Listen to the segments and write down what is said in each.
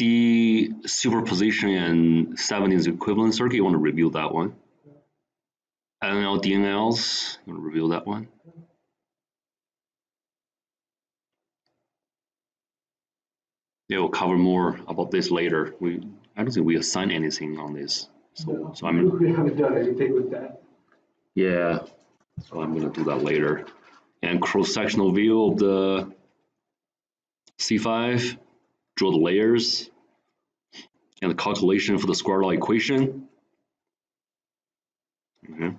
DC superposition and 70s equivalent circuit, you want to review that one. NL, DNLs, you want to review that one. Yeah, we'll cover more about this later. I don't think we assign anything on this. So we haven't done anything with that. Yeah, so I'm going to do that later. And cross-sectional view of the C5, draw the layers, and the calculation for the square law equation. Okay.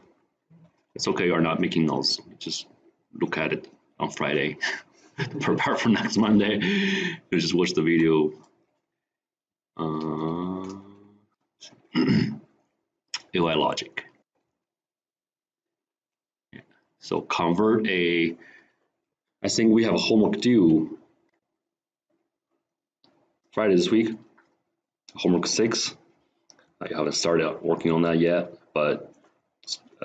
It's okay, you're not making notes. Just look at it on Friday. Prepare for next Monday. You just watch the video. AOI logic. Yeah. So convert I think we have a homework due Friday this week. Homework 6. I haven't started working on that yet, but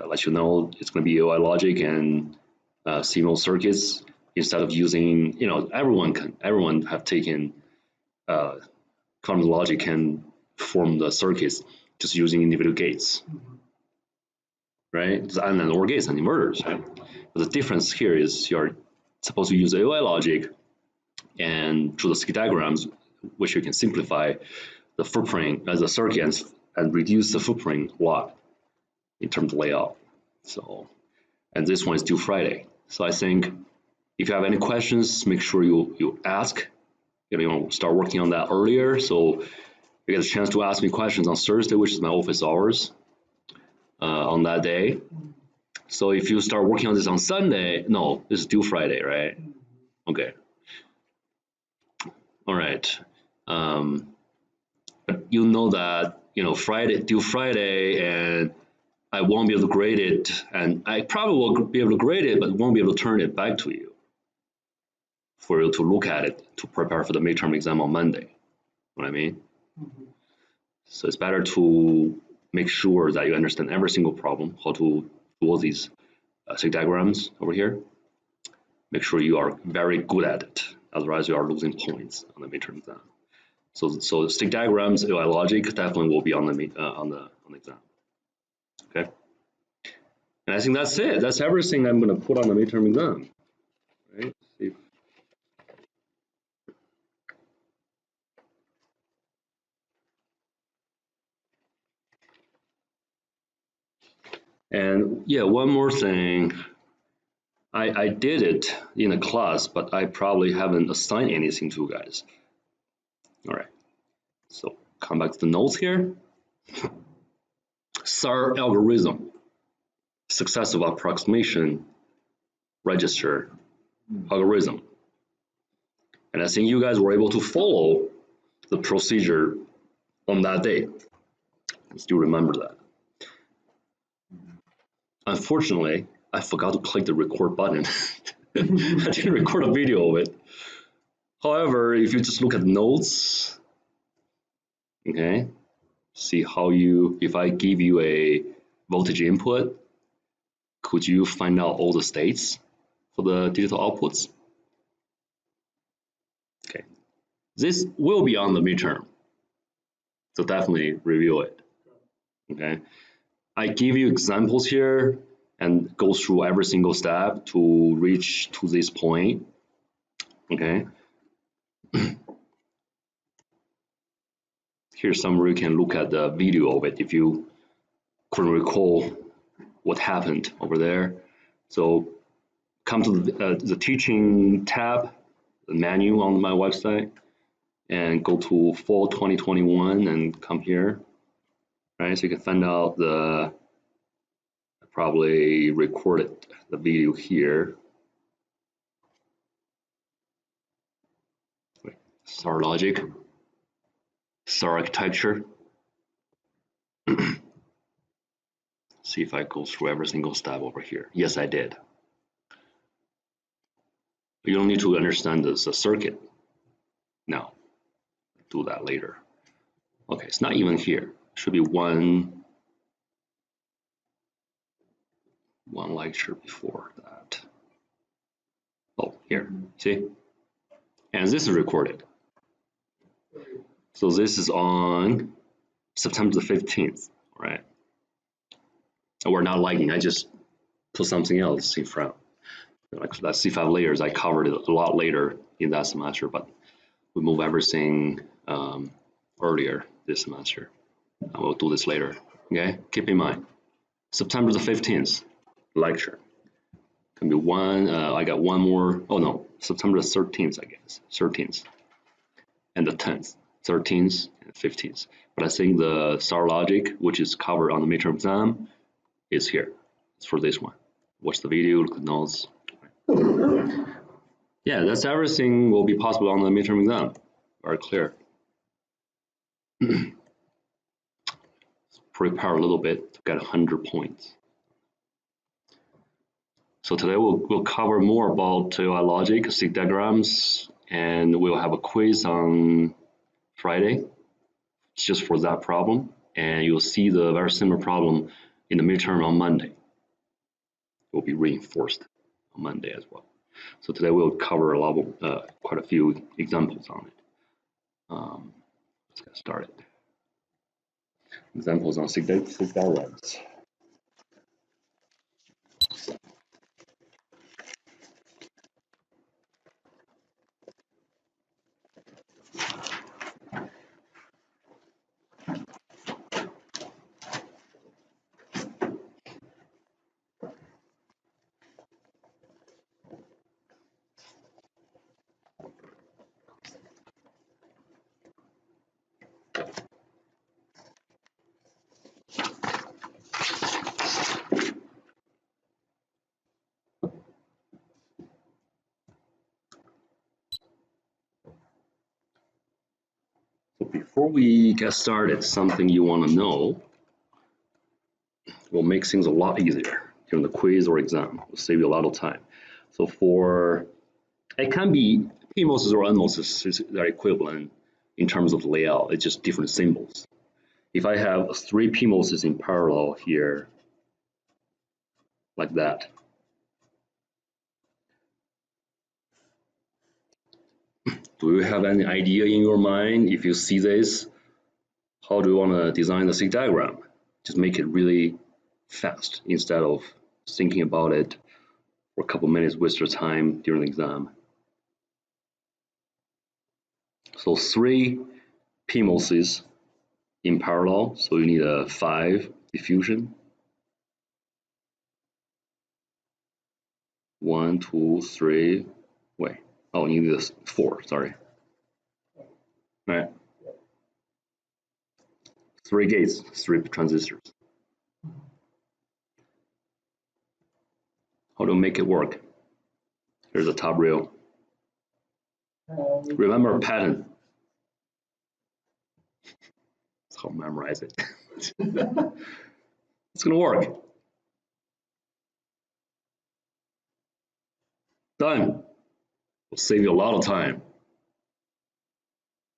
let you know it's going to be AOI logic and CMOS circuits instead of using, everyone have taken quantum logic can form the circuits just using individual gates, right? And OR gates and inverters, right? But the difference here is you're supposed to use AOI logic and draw the circuit diagrams, which you can simplify the footprint as a circuit and reduce the footprint a lot in terms of layout. So, and this one is due Friday. So I think if you have any questions, make sure you ask. You want to start working on that earlier, so you get a chance to ask me questions on Thursday, which is my office hours on that day. So if you start working on this on Sunday, no, this is due Friday, right? Okay. All right. But you know that Friday, due Friday, and I won't be able to grade it, and I probably will be able to grade it, but won't be able to turn it back to you for you to look at it to prepare for the midterm exam on Monday. You know what I mean? So it's better to make sure that you understand every single problem, how to do all these circuit diagrams over here. Make sure you are very good at it, otherwise you are losing points on the midterm exam. So stick diagrams, AOI logic definitely will be on the exam. Okay, and I think that's it. That's everything I'm going to put on the midterm exam. Right? See. And yeah, one more thing. I did it in a class, but I probably haven't assigned anything to you guys. All right, so come back to the notes here. SAR algorithm, successive approximation register algorithm. And I think you guys were able to follow the procedure on that day. I still remember that. Unfortunately, I forgot to click the record button. I didn't record a video of it. However, if you just look at notes, okay, see how if I give you a voltage input, could you find out all the states for the digital outputs? Okay, this will be on the midterm, so definitely review it. Okay, I give you examples here and go through every single step to reach to this point. Okay. Here's somewhere you can look at the video of it if you couldn't recall what happened over there. So come to the teaching tab, the menu on my website, and go to fall 2021 and come here. Right, so you can find out I probably recorded the video here. SAR logic, SAR architecture. See if I go through every single step over here. Yes, I did. You don't need to understand the circuit. No, do that later. Okay, it's not even here. It should be one lecture before that. Oh, here, see? And this is recorded. So this is on September the 15th, right? We're not liking, I just put something else in front. Like that C5 layers, I covered it a lot later in that semester, but we move everything earlier this semester. We'll do this later, okay? Keep in mind, September the 15th lecture. Can be one, I got one more, oh no, September the 13th, I guess, 13th, and the 10th, 13th and 15th. But I think the star logic, which is covered on the midterm exam, is here. It's for this one. Watch the video, look at the notes. Yeah, that's everything will be possible on the midterm exam. Very clear. Prepare a little bit to get 100 points. So today we'll cover more about AOI logic, stick diagrams, and we'll have a quiz on Friday, just for that problem. And you'll see the very similar problem in the midterm on Monday. It will be reinforced on Monday as well. So today we'll cover a lot of, quite a few examples on it. Let's get started. Examples on stick diagrams. So before we get started, something you want to know will make things a lot easier during the quiz or exam. Will save you a lot of time. So it can be PMOSes or NMOSes, they're equivalent in terms of layout. It's just different symbols. If I have 3 PMOSes in parallel here, like that, do you have any idea in your mind, if you see this, how do you want to design the stick diagram? Just make it really fast instead of thinking about it for a couple minutes, waste your time during the exam. So 3 PMOSes in parallel, so you need a 5 diffusion. 1, 2, 3, wait, oh, you need this 4, sorry. All right. 3 gates, 3 transistors. How to make it work? Here's the top rail. Remember pattern. That's how to memorize it. It's gonna work. Done. Will save you a lot of time.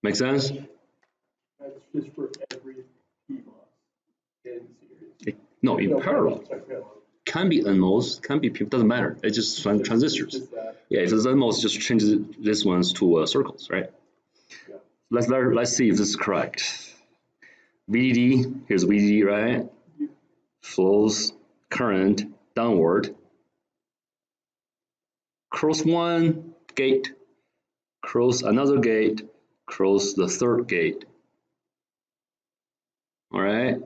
Make sense? That's just for every PMOS in series. No, in parallel. Can be NMOS, can be doesn't matter. It's just transistors. Yeah, if it's NMOS, just change these ones to circles, right? Yeah. Let's see if this is correct. VDD, here's VDD, right? Flows current downward. Cross one gate, cross another gate, cross the third gate. All right?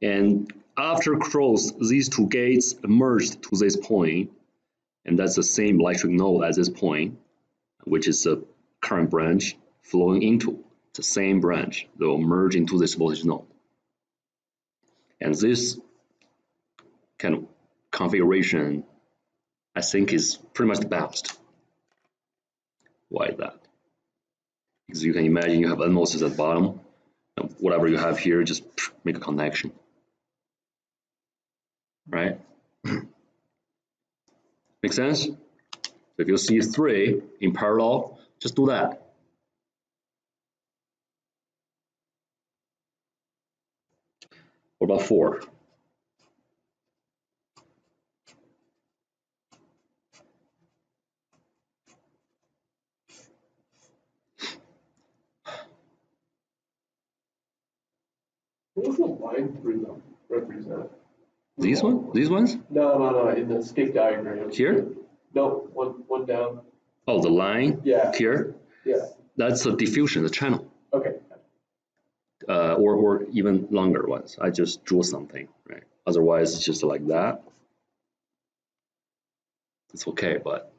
And after cross, these 2 gates merged to this point, and that's the same electric node at this point, which is the current branch flowing into the same branch. They will merge into this voltage node. And this kind of configuration, I think, is pretty much the best. Why is that? Because you can imagine you have NMOSes at the bottom, and whatever you have here, just make a connection. Right? Make sense? So if you see 3 in parallel, just do that. What about 4? What does the line through them represent? These ones? No, in the stick diagram. Here? No, one down. Oh, the line here? Yeah. That's the diffusion, the channel. Okay. Or even longer ones. I just drew something, right? Otherwise, it's just like that. It's okay, but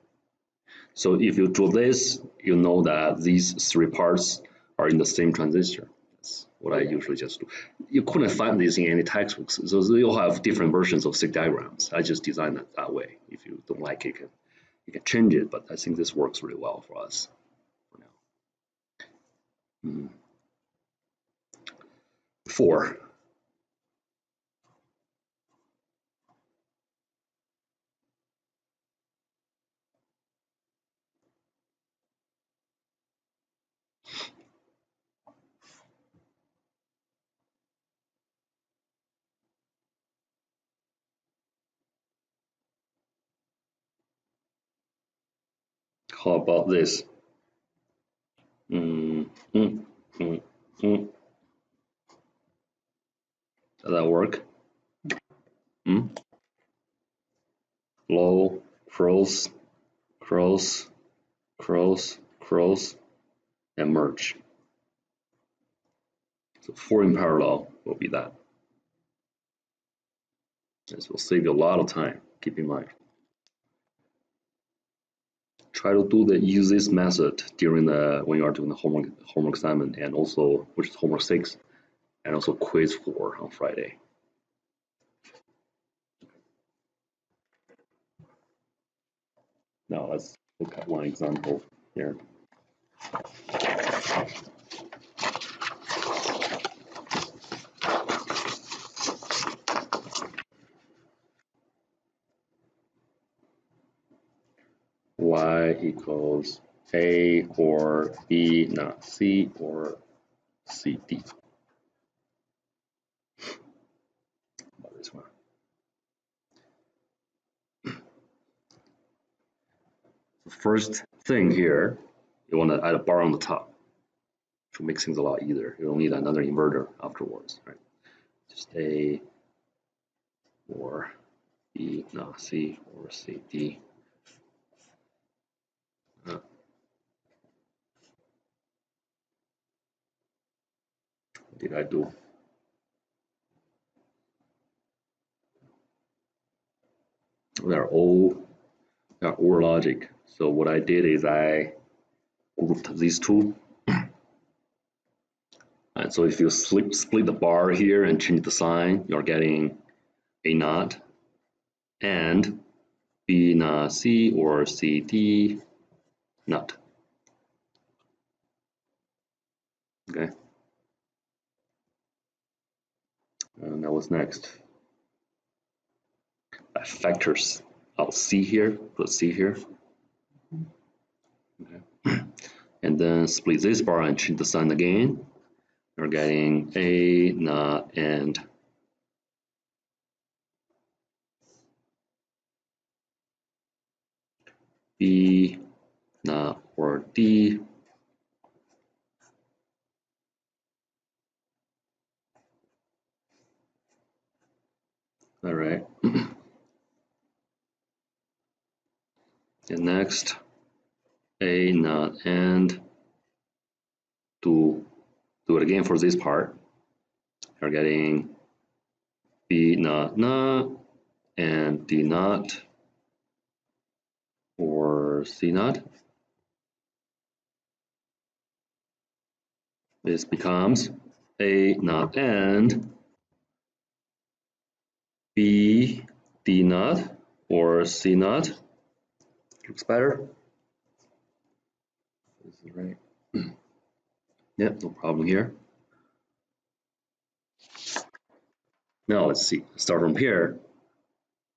so if you draw this, you know that these three parts are in the same transistor. That's what I usually just do. You couldn't find this in any textbooks, so you'll have different versions of stick diagrams. I just designed it that way. If you don't like it, you can change it, but I think this works really well for us for now. 4. How about this? Does that work? Low, cross, cross, cross, cross, and merge. So 4 in parallel will be that. This will save you a lot of time, keep in mind. Try to use this method during when you are doing the homework assignment, and also which is homework 6, and also quiz 4 on Friday. Now let's look at one example here. Y equals A or B, not C, or CD. This one. The first thing here, you want to add a bar on the top to make things a lot easier. You don't need another inverter afterwards, right? Just A or B, not C, or CD. What did I do? They're all OR logic. So what I did is I grouped these two. And so if you split the bar here and change the sign, you're getting A naught and B naught C or CD naught. Okay. And now what's next? Factors. I'll C here, put C here. Okay. And then split this bar and change the sign again. You're getting A naught and B naught or D. All right. And next, A naught and do it again for this part. You're getting B naught naught and D naught or C naught. This becomes A naught and B D naught or C naught. Looks better. This is right. Yep, no problem here. Now let's see. Start from here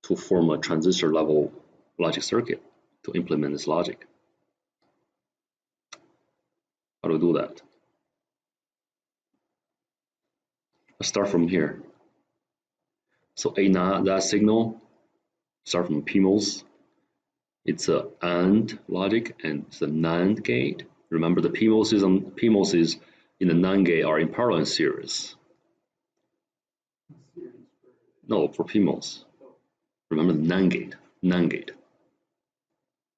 to form a transistor level logic circuit to implement this logic. How do we do that? Let's start from here. So A naught, that signal, start from PMOS. It's a AND logic and it's a NAND gate. Remember the PMOSes in the NAND gate are in parallel and series. No, for PMOS. Remember the NAND gate. NAND gate.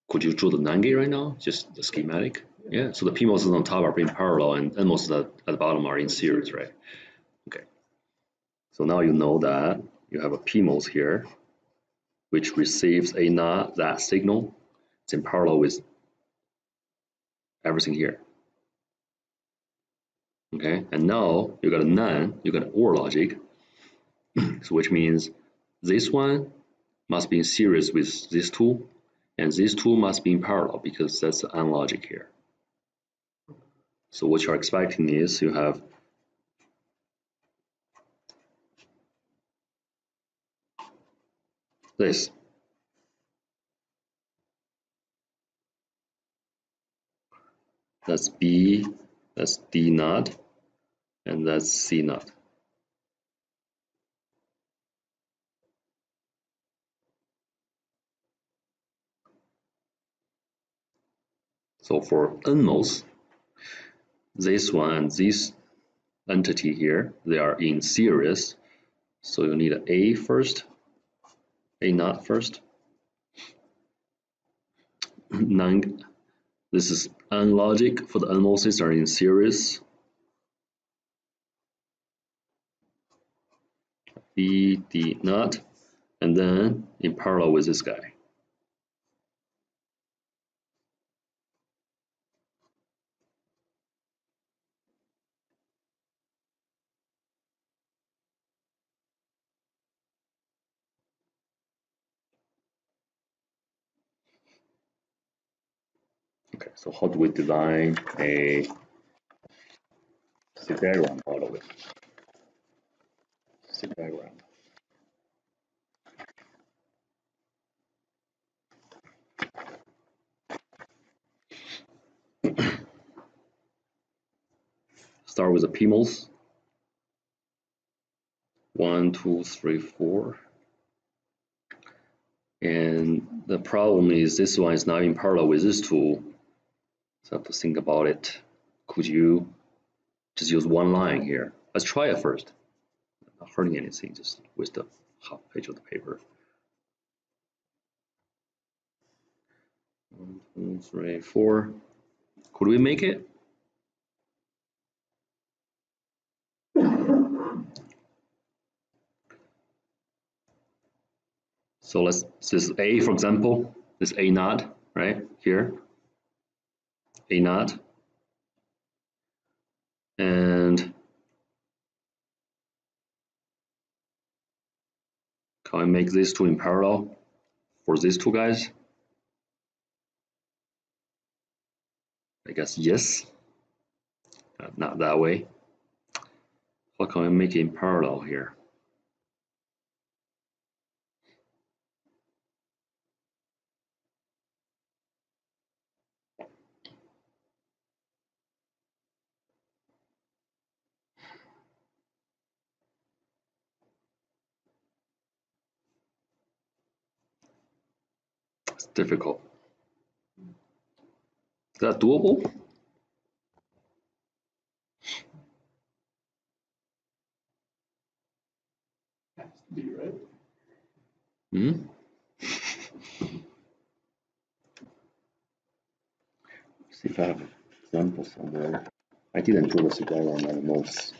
Could you draw the NAND gate right now? Just the schematic? Yeah, so the PMOS is on top are in parallel and NMOS at the bottom are in series, right? Okay. So now you know that you have a PMOS here, which receives a NOT, that signal. It's in parallel with everything here. Okay, and now you got a NAND, you got an OR logic, so which means this one must be in series with this two, and this two must be in parallel because that's the AND logic here. So what you're expecting is you have this. That's B, that's D NOT, and that's C NOT. So for NMOS, this one and this entity here, they are in series. So you need an A first, A NOT first. This is AND logic for the NMOSes are in series. B, D NOT, and then in parallel with this guy. Okay, so how do we design a stick diagram out of it? Stick diagram. Start with the PMOS. 1, 2, 3, 4. And the problem is this one is not in parallel with this two. So I have to think about it. Could you just use one line here? Let's try it first. Not hurting anything, just waste a half page of the paper. 1, 2, 3, 4. Could we make it? So this is A, for example, this A NOT, right here, A NOT, and can I make these two in parallel for these two guys? I guess yes, not that way. How can I make it in parallel here? It's difficult. Is that doable? Has to be, right? Hmm? See if I have an example somewhere. I didn't draw the cigar on my notes.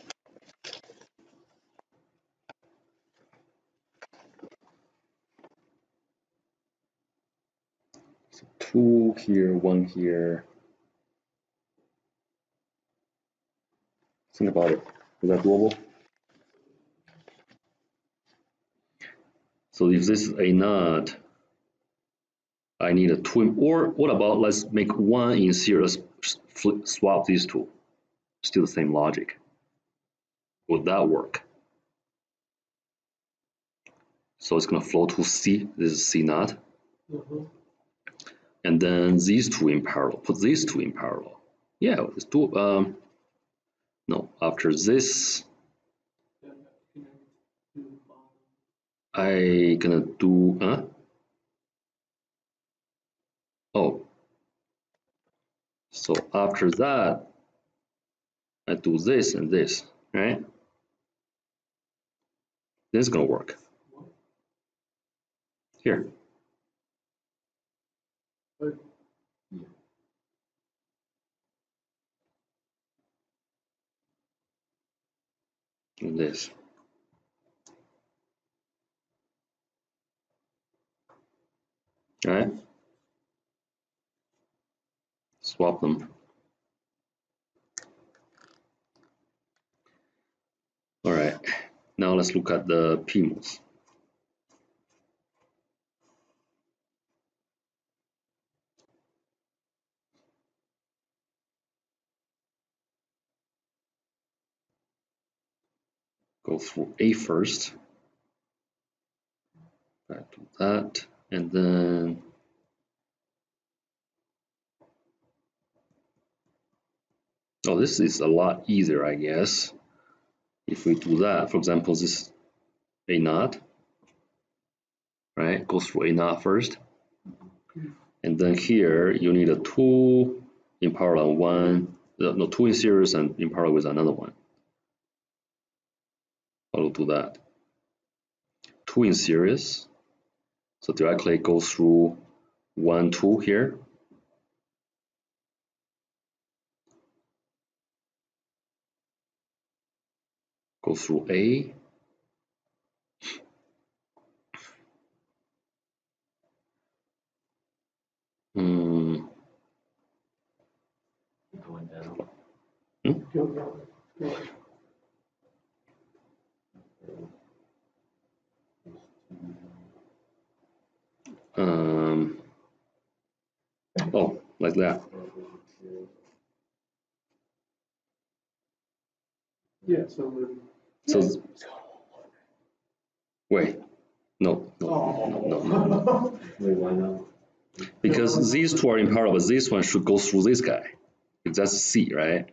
So 2 here, 1 here. Think about it. Is that doable? So if this is a NOT, I need a twin, or what about let's make one in series, swap these two, still the same logic. Would that work? So it's gonna flow to C, this is C NOT. And then these two in parallel, put these two in parallel. Yeah, let's do, no, after this, I gonna do, oh, so after that, I do this and this, right? This is gonna work. Here. But And this. All right. Swap them. All right. Now let's look at the PMOS. Go through A first. Back to that, and then oh, this is a lot easier, I guess. If we do that, for example, this A naught, right? Go through A naught first, and then here you need a two in parallel, one, no, two in series and in parallel with another one. I will do that. Two in series, so directly go through 1, 2 here. Go through A. Going down. go down. Go. Oh, like that. Yeah, so we're. So wait, no. Wait, why not? Because these two are in parallel, but this one should go through this guy. Because that's C, right?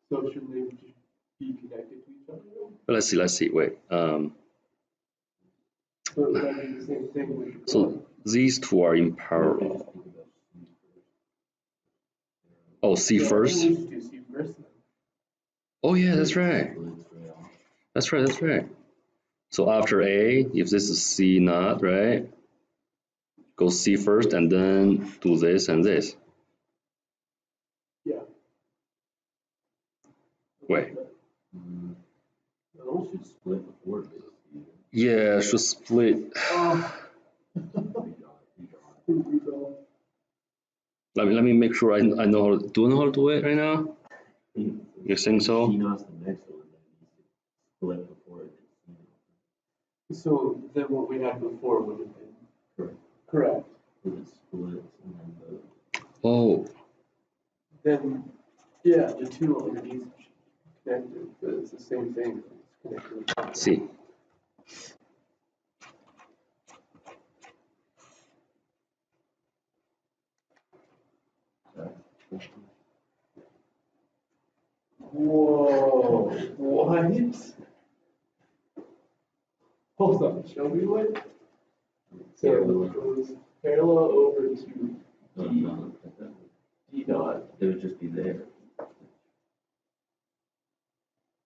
So should they just be connected to each other? But let's see, wait. So would that be the same thing with So these two are in parallel. Oh, C first? We should do C first then. Oh yeah, that's right. That's right. So after A, if this is C naught, right? Go C first and then do this and this. Yeah. Wait. Those should split before this. Yeah, should split. Let me make sure I know how to do you know how to do it right now. You think so? C-naught's the next one that needs to split before it gets So then what we had before would have been correct. correct. When it splits and then the Oh, Then yeah, the two underneath connected, but it's the same thing. It's connected. see. Whoa! What? Hold on, show me what? So it goes parallel over to D dot. It would just be there.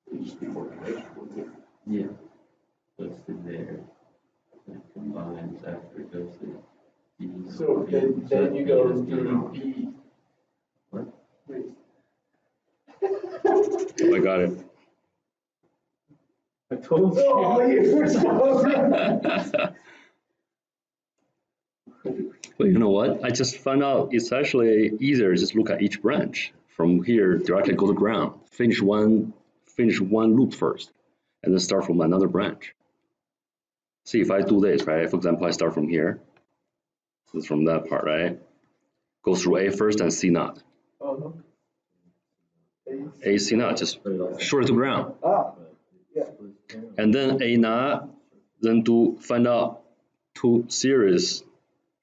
It'd just be more connection, wouldn't it? Yeah. So it's in there. And it combines after it goes to D. So then you go through B. What? Wait. Oh, I got it. I told you. Oh, you were so right. Well, you know what? I just found out it's actually easier to just look at each branch. From here, directly go to ground. Finish one loop first, and then start from another branch. See, if I do this, right? For example, I start from here. This is from that part, right? Go through A first and C naught. Uh-huh. A C naught, just short to ground. Ah, yeah. And then A naught, then find out two series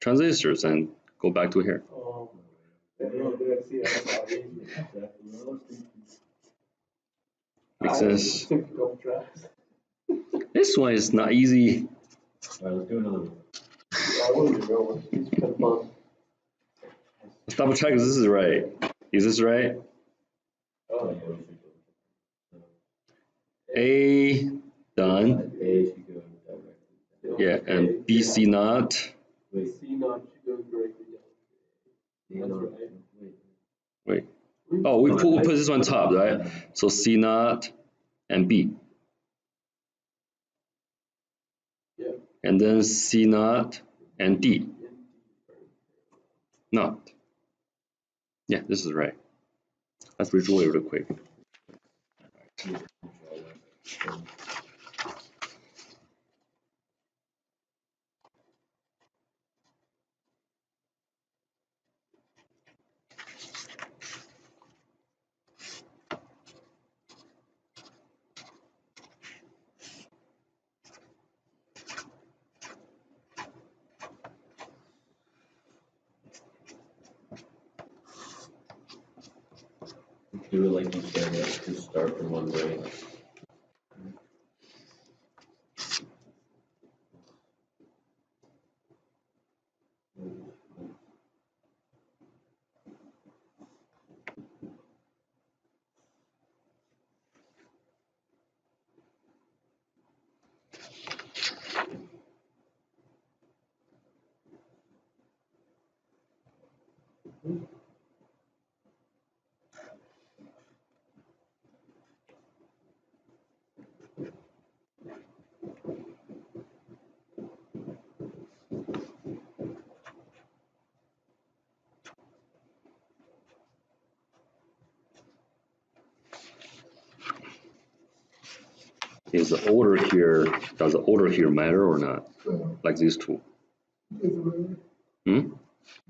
transistors and go back to here. Oh, that's Makes sense. Took a couple tries. This one is not easy. All right, let's do another one. I wasn't going. It's kind of fun. Let's double check if this is right. Is this right? Oh, A done. A should go directly. Yeah, and B C naught. Wait. C naught should go directly down. That's right. Wait. Oh, we put this on top, right? So C naught and B. Yeah. And then C naught and D. Not. Yeah, this is right. Let's redraw it real quick. Do it like you said, just start from one way. Is the order here, does the order here matter or not? Like these two?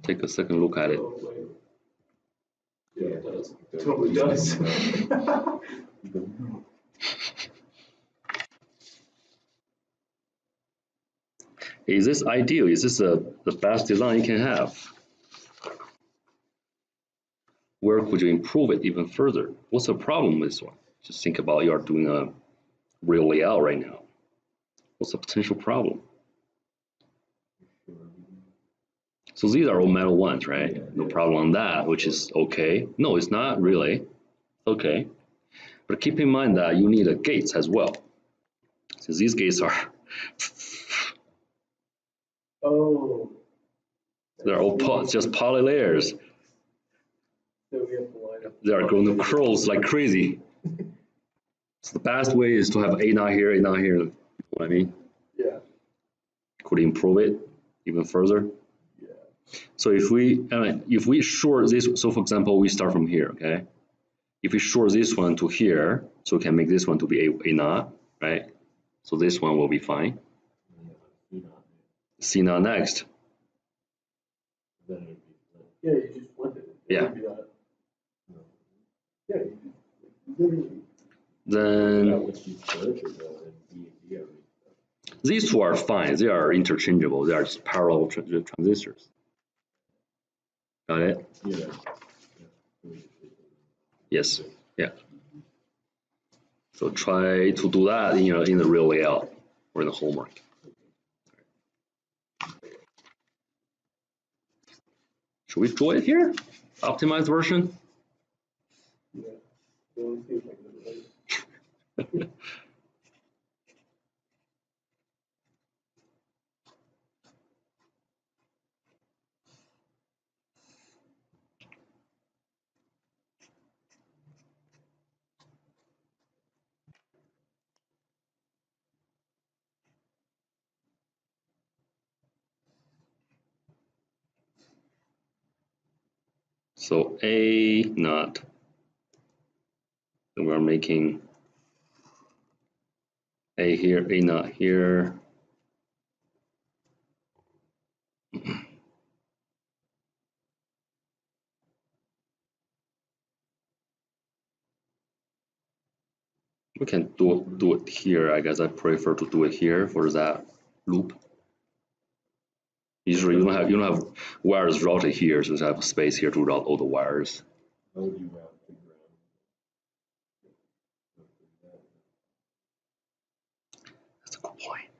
Take a second look at it. Oh, wait. Yeah, it does. It totally does. Is this ideal? Is this the best design you can have? Where could you improve it even further? What's the problem with this one? Just think about you are doing a real layout right now. What's the potential problem? So these are all metal ones, right? No problem on that, which is okay. No, it's not really. Okay. But keep in mind that you need a gates as well. Since these gates are Oh. they're all just poly layers. So we have to line up. They are going to curls like crazy. So the best way is to have a knot here, a knot here. You know what I mean? Yeah. Could improve it even further. Yeah. So if we short this, so for example, we start from here, okay? If we short this one to here, so we can make this one to be a knot, right? So this one will be fine. C knot next. Yeah, you just flip it. Yeah. Yeah, you just literally. Then these two are fine. They are interchangeable. They are just parallel transistors. Got it? Yeah. Yes. Yeah. So try to do that in the real layout or in the homework. Should we draw it here? Optimized version? Yeah. So let's see if I can do it. So A knot. So we're making A here, A knot here. We can do it here. I guess I prefer to do it here for that loop. Usually you don't have wires routed here, so you have space here to route all the wires. How would you route the ground? That's a good point.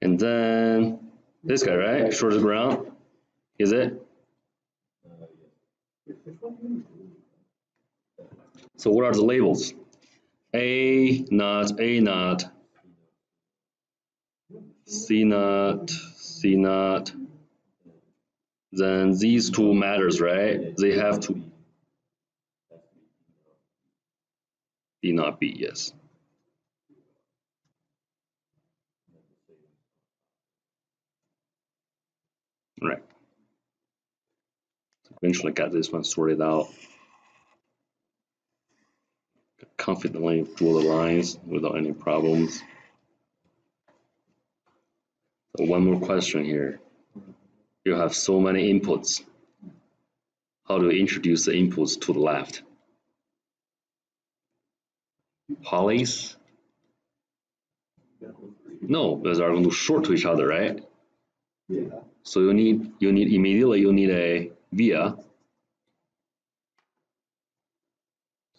And then this guy, right? Short of the ground. Is it? So what are the labels? A naught, A naught, C naught, C naught. Then these two matters, right? They have to B naught B, yes. Right. Eventually got this one sorted out. Confidently draw the lines without any problems. So one more question here. You have so many inputs. How do you introduce the inputs to the left? Polys? No, because they're going to short to each other, right? Yeah. So you need immediately a via.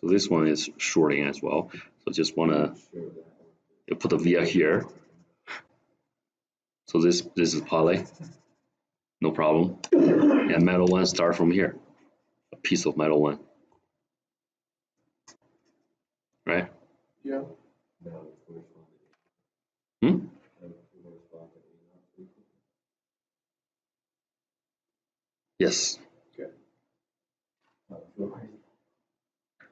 So this one is shorting as well. So just wanna put the via here. So this is poly, no problem. And metal one start from here, a piece of metal one, right? Yeah. Hmm? Yes. Okay.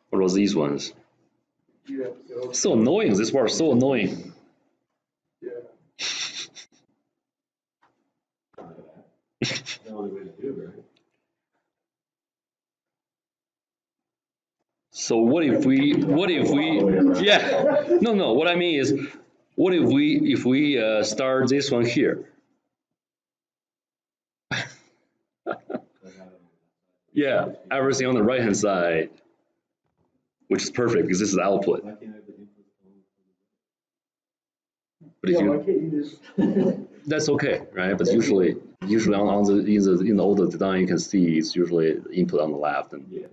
What was these ones? You have to go. So annoying. This word so annoying. Yeah. So what if we yeah, no, what I mean is, what if we start this one here? Yeah, everything on the right hand side, which is perfect because this is the output. But if Yeah, why you, can't you just? that's okay, right? But usually on the in the older design you can see it's usually input on the left and yeah.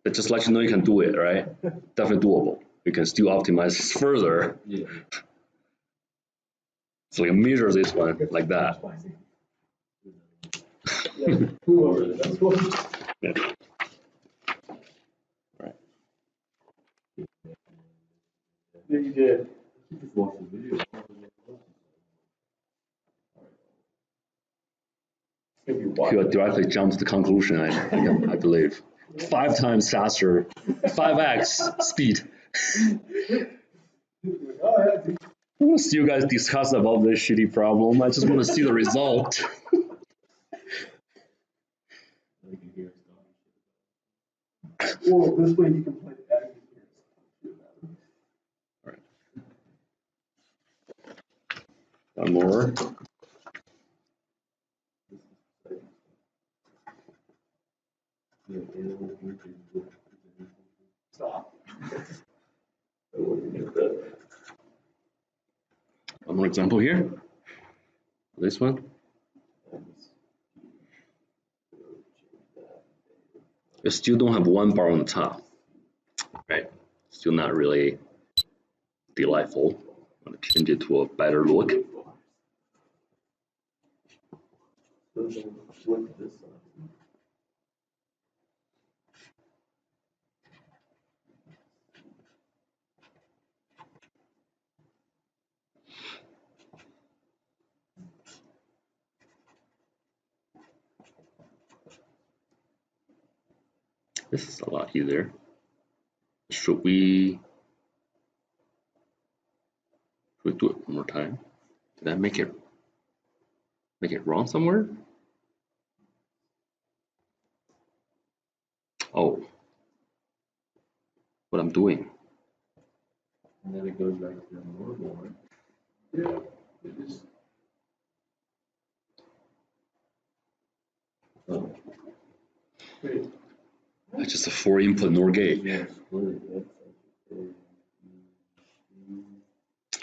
But just let you know you can do it, right? Definitely doable. You can still optimize this further. Yeah. So you can measure this one like that. Yeah. Yeah. Right. Yeah, you did. You directly jump to the conclusion, I believe. 5 times faster, 5x speed. I want to see you guys discuss about this shitty problem. I just want to see the result. Well, this way you can play the back here. All right. One more. Stop. One more example here. This one. You still don't have one bar on the top, right? Still not really delightful. I'm going to change it to a better look. This is a lot easier. Should we do it one more time? Did I make it wrong somewhere? Oh, what I'm doing. And then it goes back to the normal one. Yeah. It is. Oh. Wait. It's just a 4 input NOR gate. Yeah, split it.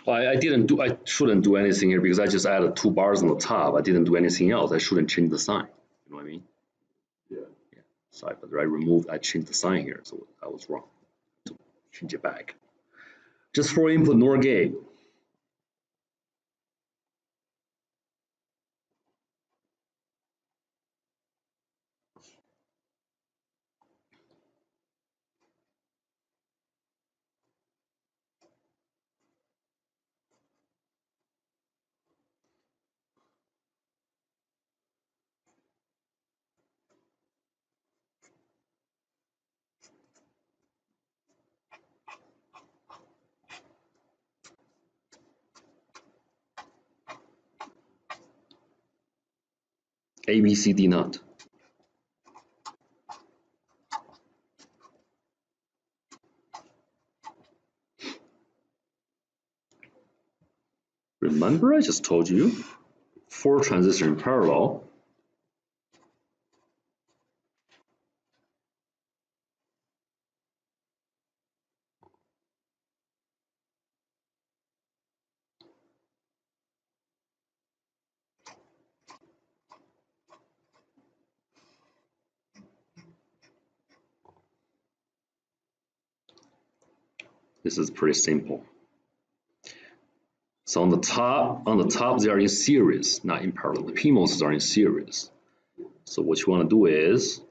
Well, I shouldn't do anything here because I just added 2 bars on the top. I didn't do anything else. I shouldn't change the sign. You know what I mean? Yeah. Sorry, but I changed the sign here, so I was wrong. To change it back. Just 4 input NOR gate. A, B, C, D not. Remember, I just told you 4 transistors in parallel. This is pretty simple. So on the top they are in series, not in parallel. The PMOSs are in series. So what you want to do is,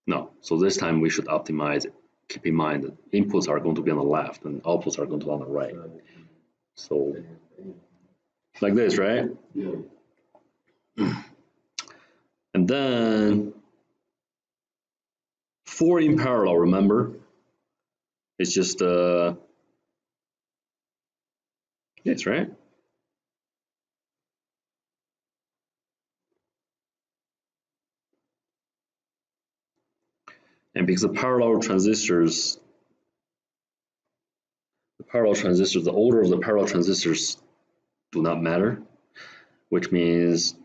no, so this time we should optimize it. Keep in mind that inputs are going to be on the left and outputs are going to be on the right. So like this, right? Yeah. And then 4 in parallel, remember? It's just this, right? And because the parallel transistors, the order of the parallel transistors do not matter, which means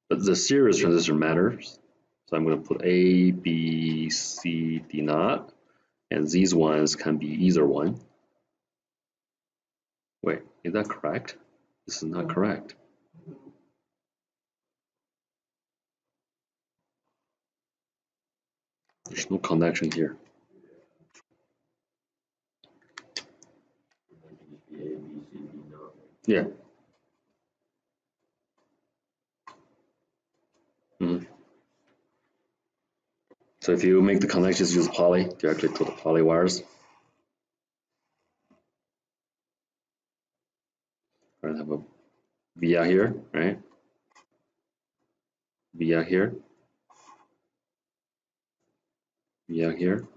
the series transistor matters. So I'm going to put A, B, C, D not, and these ones can be either one. Wait, is that correct? This is not correct. There's no connection here. Yeah. So if you make the connections use poly, directly to the poly wires. We're gonna have a via here, right? Via here. Via here.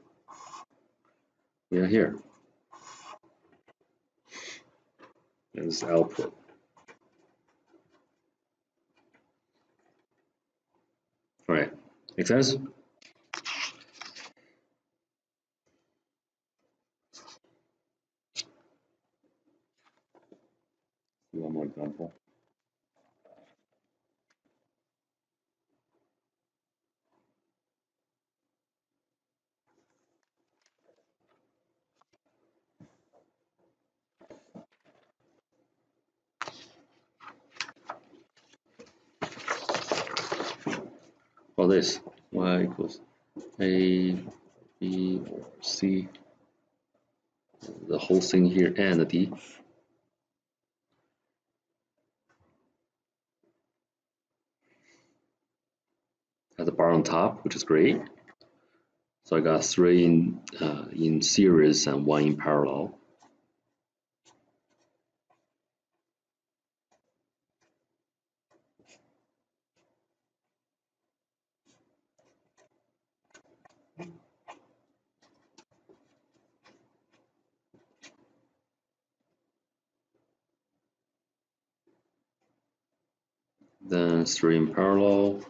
Via here. And this is output. All right, make sense? One more example. For this, y equals A, B, or C, the whole thing here, and D. Has a bar on top, which is great. So I got 3 in series and 1 in parallel. Then 3 in parallel,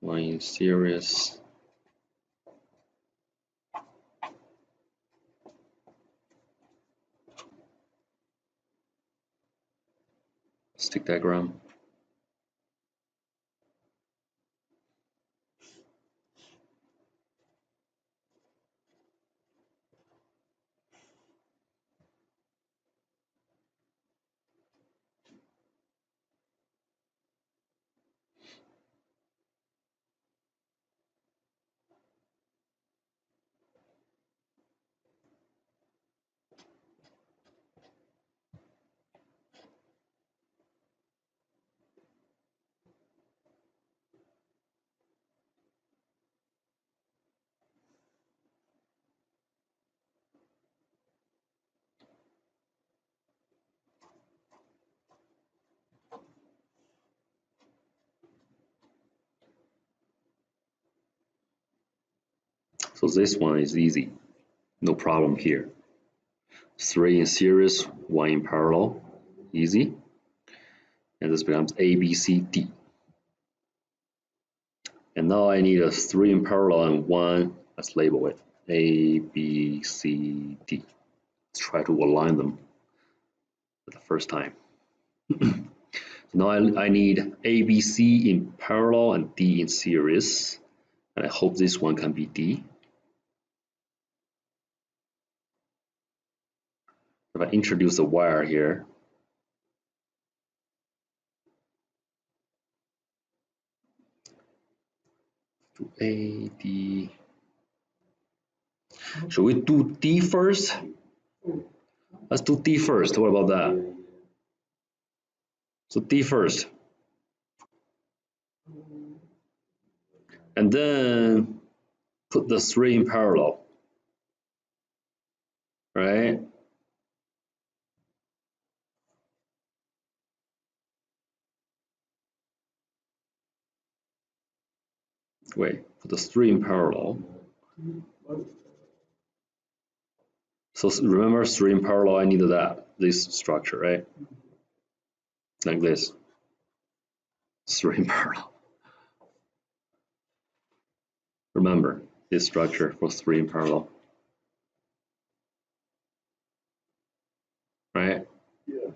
1 in series. Stick diagram. So this one is easy, no problem here. 3 in series, 1 in parallel. Easy. And this becomes A, B, C, D. And now I need a 3 in parallel and 1, let's label it A, B, C, D. Let's try to align them for the first time. So now I need A, B, C in parallel and D in series. And I hope this one can be D. If I introduce a wire here, to A, D. Should we do D first? Let's do D first. What about that? So D first. And then put the 3 in parallel. Right? Wait, put the 3 in parallel. So remember 3 in parallel, I needed this structure, right? Like this. 3 in parallel. Remember this structure for 3 in parallel. Right? Yeah.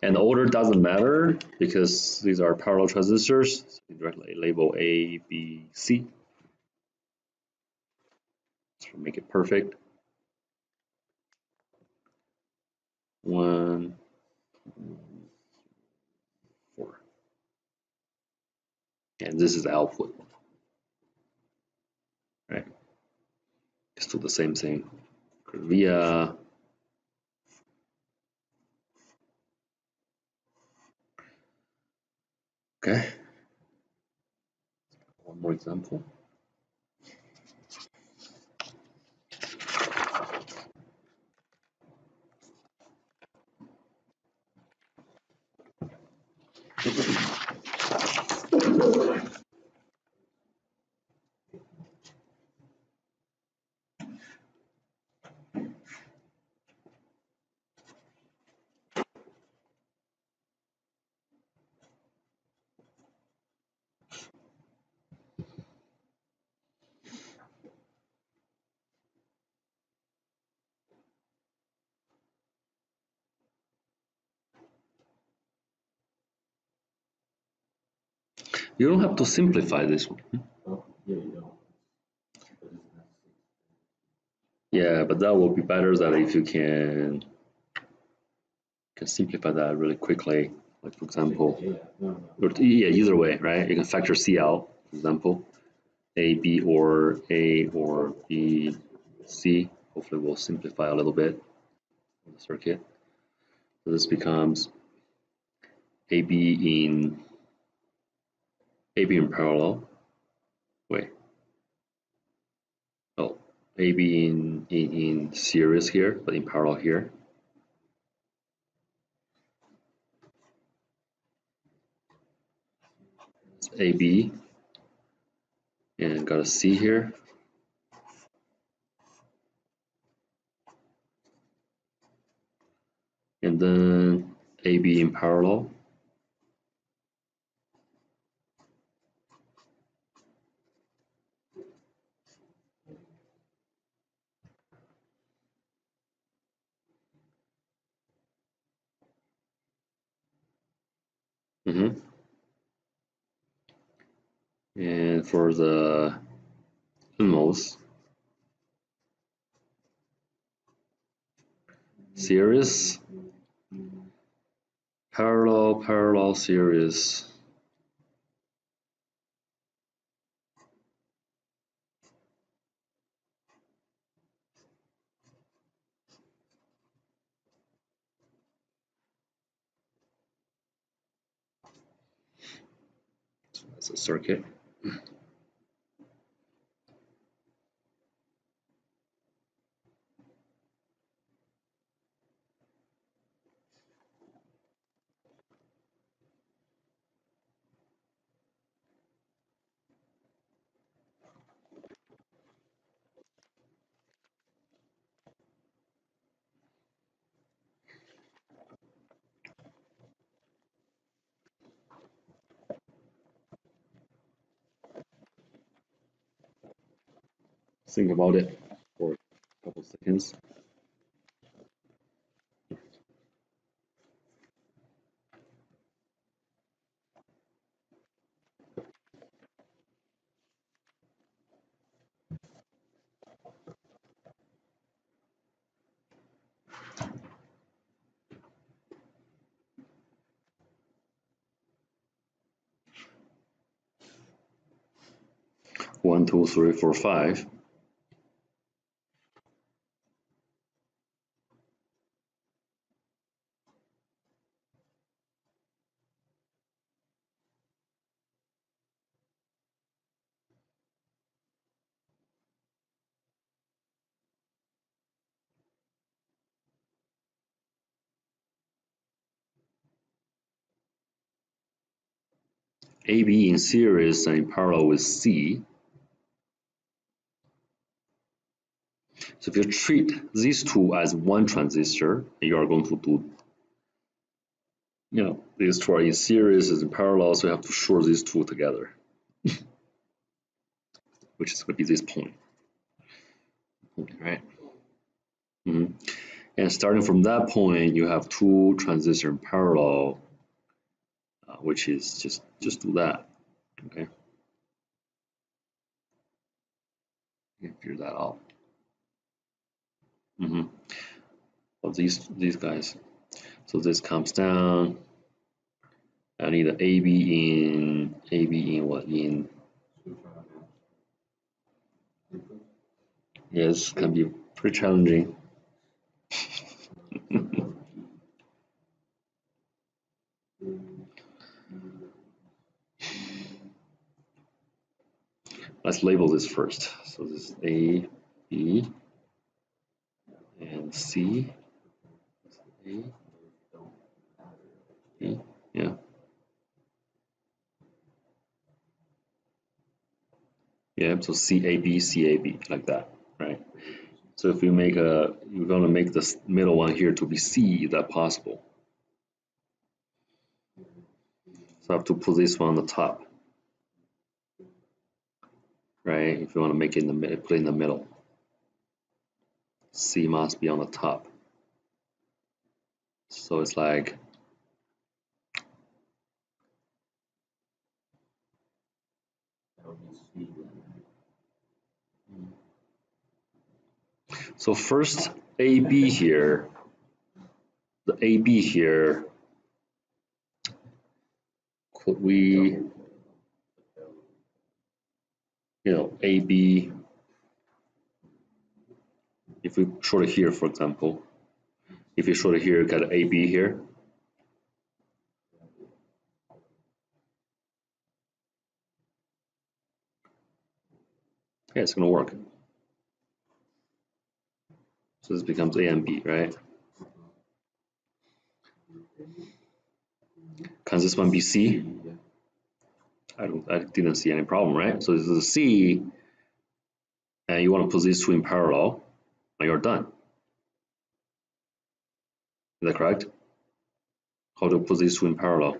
And the order doesn't matter because these are parallel transistors. So we directly label A, B, C. So make it perfect. 1, 4. And this is output. Right? Just do the same thing. Via okay. One more example. You don't have to simplify this one. Oh, yeah, you don't. Yeah, but that will be better than if you can simplify that really quickly. Like for example, Yeah, no. or yeah, either way, right? You can factor C out, for example, A, B, or A or B, C. Hopefully, we'll simplify a little bit the circuit. So this becomes AB in parallel. Wait. Oh, AB in series here, but in parallel here. It's AB, and got a C here. And then AB in parallel. And for the NMOS series, parallel series. So that's a circuit. think about it for a couple seconds. One, two, three, four, five. AB in series and in parallel with C. So if you treat these two as one transistor, you are going to do, these two are in series and in parallel, so you have to short these two together, which is going to be this point, right? And starting from that point, you have two transistors in parallel, which is just do that, okay? You can figure that out. Well, these guys. So this comes down. I need an AB in what in? Yes, can be pretty challenging. Let's label this first. So this is A, B, and C. A, B, yeah. Yeah, so CAB, CAB, like that, right? So if we make you're gonna make this middle one here to be C, is that possible? So I have to put this one on the top, right? If you want to make it in the middle, put it in the middle. C must be on the top. So it's like so first AB here, the AB here, could we, AB, if we short it here, for example, if you short it here, got AB here. Yeah, it's gonna work. So this becomes A and B, right? Can this one be C? I didn't see any problem, right? So this is a C, and you want to put these two in parallel, and you're done. Is that correct? How to put these two in parallel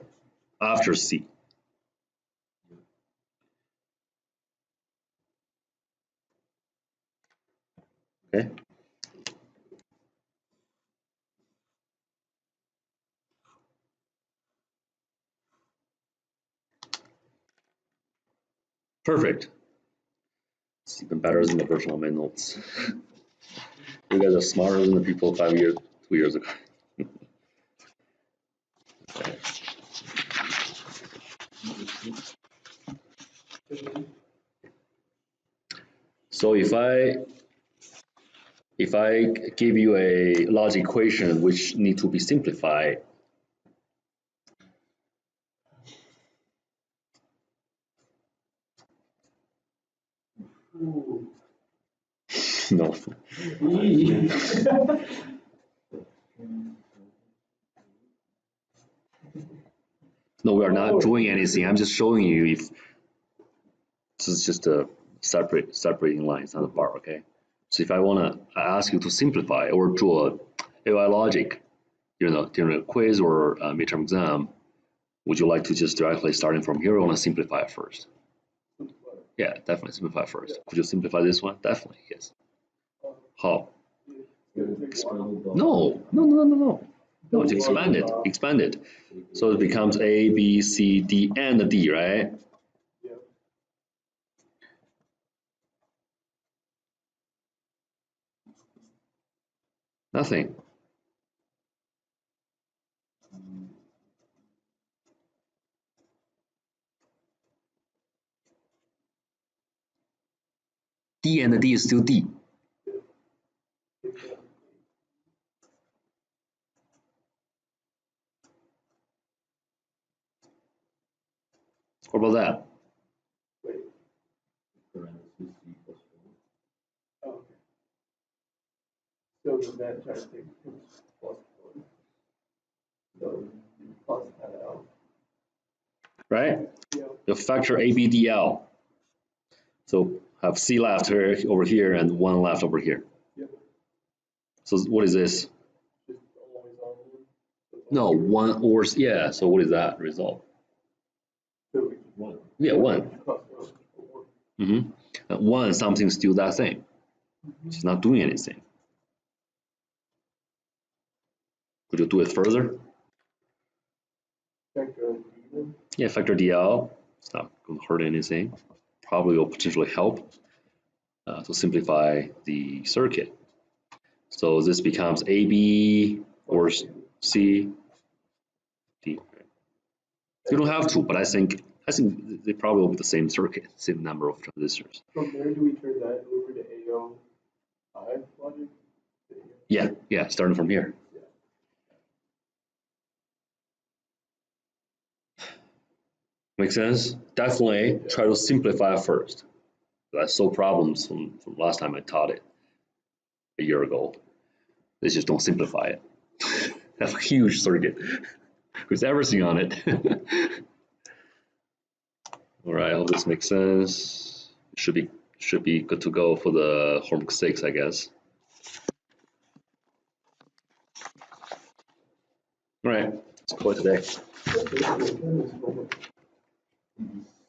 after C? Okay. Perfect. It's even better than the version of my notes. You guys are smarter than the people 2 years ago. Okay. So if I give you a logic equation which need to be simplified, no. No, we are not doing anything. I'm just showing you if this is just a separating line, it's not a bar, okay? So if I want to ask you to simplify or draw AOI logic during a quiz or a midterm exam, would you like to just directly starting from here or want to simplify it first? Yeah, definitely simplify first. Could you simplify this one? Definitely, yes. How? No, no, it's expanded, expanded. So it becomes A, B, C, D, and D, right? Yeah. Nothing. D and D is still D. What about that? Wait. Parentheses C plus 1. Oh, okay. So does that try to take plus 1? So you plus that out. Right? Yeah. You factor A, B, D, L. So have C left here, over here and 1 left over here. Yep. So what is this? Just always on. No, 1 or, yeah, so what is that result? So 1. Yeah, 1. plus 1 for 1. Mm-hmm. 1, something still that thing. It's not doing anything. Could you do it further? Factor D. Yeah, factor DL. It's not going to hurt anything. Probably will potentially help to simplify the circuit. So this becomes AB or C, D. You don't have to, but I think they probably will be the same circuit, same number of transistors. From there, do we turn that over to AOI logic? Yeah, starting from here. Make sense? Definitely try to simplify first. I saw problems from last time I taught it a year ago. They just don't simplify it. Have a huge circuit with everything on it. All right, I hope this makes sense. Should be good to go for the homework 6, I guess. All right, let's call it today.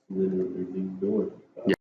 Literally being door.